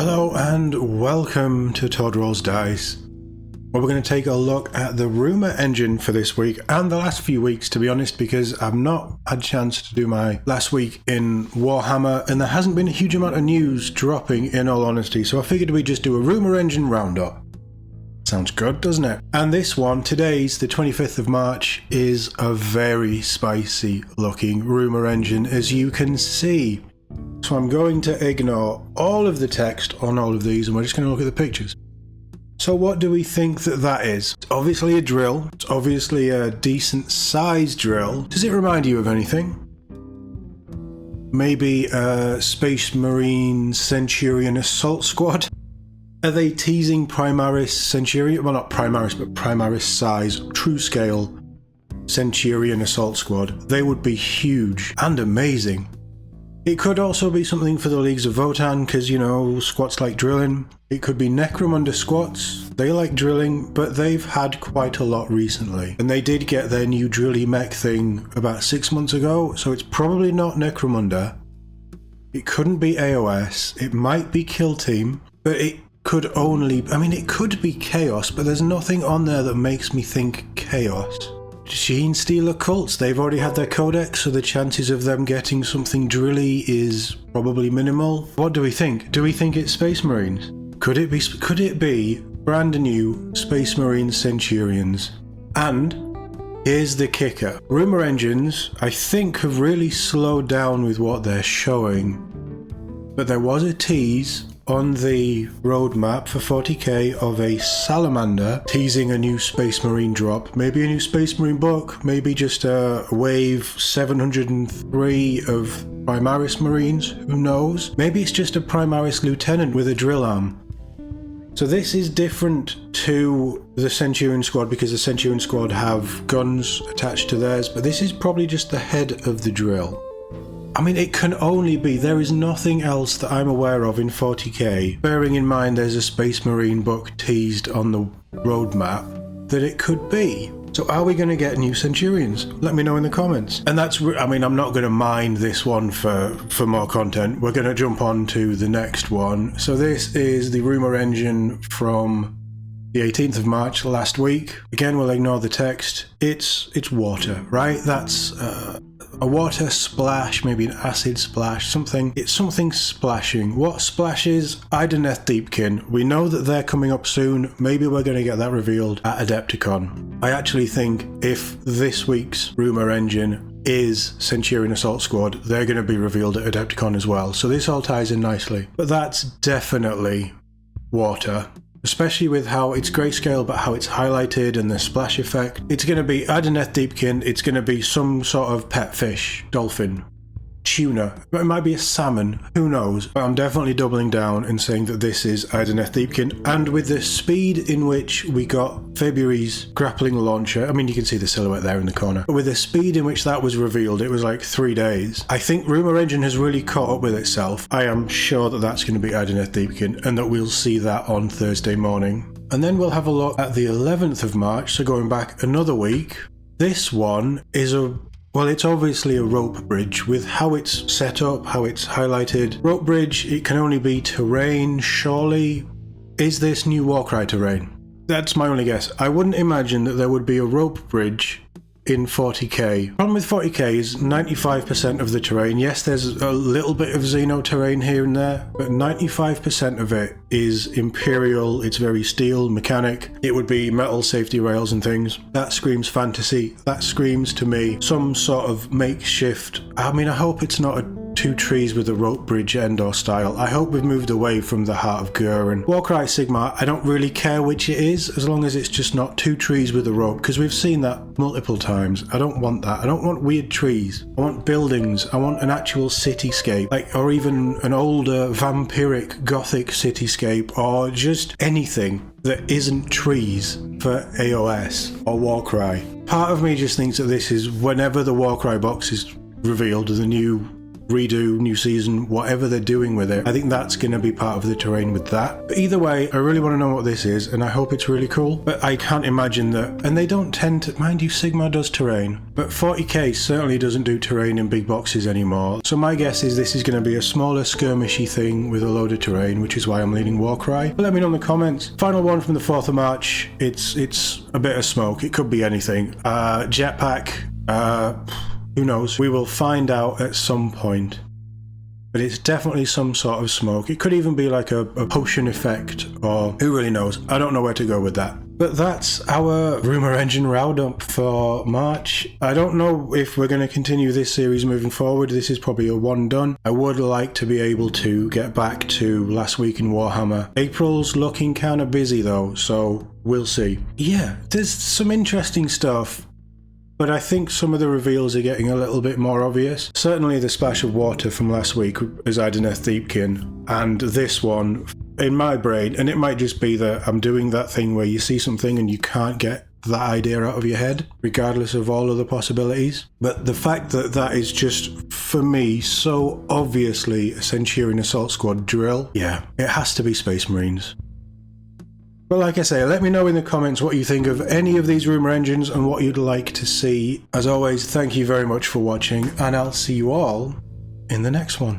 Hello and welcome to Todd Rolls Dice, where we're going to take a look at the Rumour engine for this week and the last few weeks, to be honest, because I've not had a chance to do my last week in Warhammer and there hasn't been a huge amount of news dropping, in all honesty, so I figured we'd just do a Rumour engine roundup. Sounds good, doesn't it? And this one, today's the 25th of March, is a very spicy looking Rumour engine, as you can see. So I'm going to ignore all of the text on all of these and we're just going to look at the pictures. So what do we think that is? It's obviously a drill. It's obviously a decent sized drill. Does it remind you of anything? Maybe a Space Marine Centurion assault squad? Are they teasing Primaris Centurion? Well, not Primaris, but Primaris size, true scale Centurion assault squad. They would be huge and amazing. It could also be something for the Leagues of Votann, because, you know, squats like drilling. It could be Necromunda squats. They like drilling, but they've had quite a lot recently. And they did get their new drilly mech thing about 6 months ago, so it's probably not Necromunda. It couldn't be AOS. It might be Kill Team, but it could only... I mean, it could be Chaos, but there's nothing on there that makes me think Chaos. Gene Stealer cults, they've already had their codex, so the chances of them getting something drilly is probably minimal. What do we think? Do we think it's Space Marines? Could it be brand new Space Marine Centurions? And here's the kicker. Rumour engines, I think, have really slowed down with what they're showing. But there was a tease on the roadmap for 40k of a Salamander teasing a new Space Marine drop, maybe a new Space Marine book, maybe just a wave 703 of Primaris Marines, who knows? Maybe it's just a Primaris Lieutenant with a drill arm. So this is different to the Centurion squad because the Centurion squad have guns attached to theirs, but this is probably just the head of the drill. I mean, it can only be, there is nothing else that I'm aware of in 40k, bearing in mind there's a Space Marine book teased on the roadmap, that it could be. So are we going to get new Centurions? Let me know in the comments. And that's, I mean, I'm not going to mine this one for more content. We're going to jump on to the next one. So this is the Rumour engine from the 18th of March last week. Again, we'll ignore the text. It's water, right? That's a water splash, maybe an acid splash, something. It's something splashing. What splashes? Idoneth Deepkin. We know that they're coming up soon. Maybe we're going to get that revealed at Adepticon. I actually think if this week's Rumour engine is Centurion Assault Squad, they're going to be revealed at Adepticon as well. So this all ties in nicely. But that's definitely water. Especially with how it's grayscale, but how it's highlighted and the splash effect. It's going to be Idoneth Deepkin, it's going to be some sort of pet fish, dolphin, tuna, it might be a salmon, who knows. But I'm definitely doubling down and saying that this is Idoneth Deepkin, and with the speed in which we got February's grappling launcher, I mean you can see the silhouette there in the corner, but with the speed in which that was revealed, it was like 3 days. I think Rumour engine has really caught up with itself. I am sure that that's going to be Idoneth Deepkin and that we'll see that on Thursday morning. And then we'll have a look at the 11th of March, so going back another week. This one is well, it's obviously a rope bridge with how it's set up, how it's highlighted. Rope bridge, it can only be terrain, surely. Is this new Warcry terrain? That's my only guess. I wouldn't imagine that there would be a rope bridge in 40k. Problem with 40k is 95% of the terrain. Yes, there's a little bit of Xeno terrain here and there, but 95% of it is Imperial. It's very steel, mechanic. It would be metal safety rails and things. That screams fantasy. That screams to me some sort of makeshift. I mean, I hope it's not a 2 trees with a rope bridge Endor style. I hope we've moved away from the Heart of Gurren. Warcry Sigmar, I don't really care which it is, as long as it's just not 2 trees with a rope, because we've seen that multiple times. I don't want that. I don't want weird trees. I want buildings. I want an actual cityscape, like, or even an older vampiric gothic cityscape, or just anything that isn't trees for AOS or Warcry. Part of me just thinks that this is whenever the Warcry box is revealed, the new redo, new season, whatever they're doing with it. I think that's going to be part of the terrain with that. But either way, I really want to know what this is, and I hope it's really cool. But I can't imagine that, and they don't tend to, mind you, Sigmar does terrain, but 40k certainly doesn't do terrain in big boxes anymore. So my guess is this is going to be a smaller skirmishy thing with a load of terrain, which is why I'm leaning Warcry. But let me know in the comments. Final one from the 4th of March. It's a bit of smoke. It could be anything. Jetpack. Who knows? We will find out at some point. But it's definitely some sort of smoke. It could even be like a potion effect, or who really knows? I don't know where to go with that. But that's our Rumour Engine roundup for March. I don't know if we're going to continue this series moving forward. This is probably a one done. I would like to be able to get back to last week in Warhammer. April's looking kind of busy though, so we'll see. Yeah, there's some interesting stuff, but I think some of the reveals are getting a little bit more obvious. Certainly the splash of water from last week as Ideneth Deepkin, and this one, in my brain, and it might just be that I'm doing that thing where you see something and you can't get that idea out of your head, regardless of all other possibilities. But the fact that that is just, for me, so obviously a Centurion Assault Squad drill, yeah, it has to be Space Marines. But like I say, let me know in the comments what you think of any of these Rumour engines and what you'd like to see. As always, thank you very much for watching, and I'll see you all in the next one.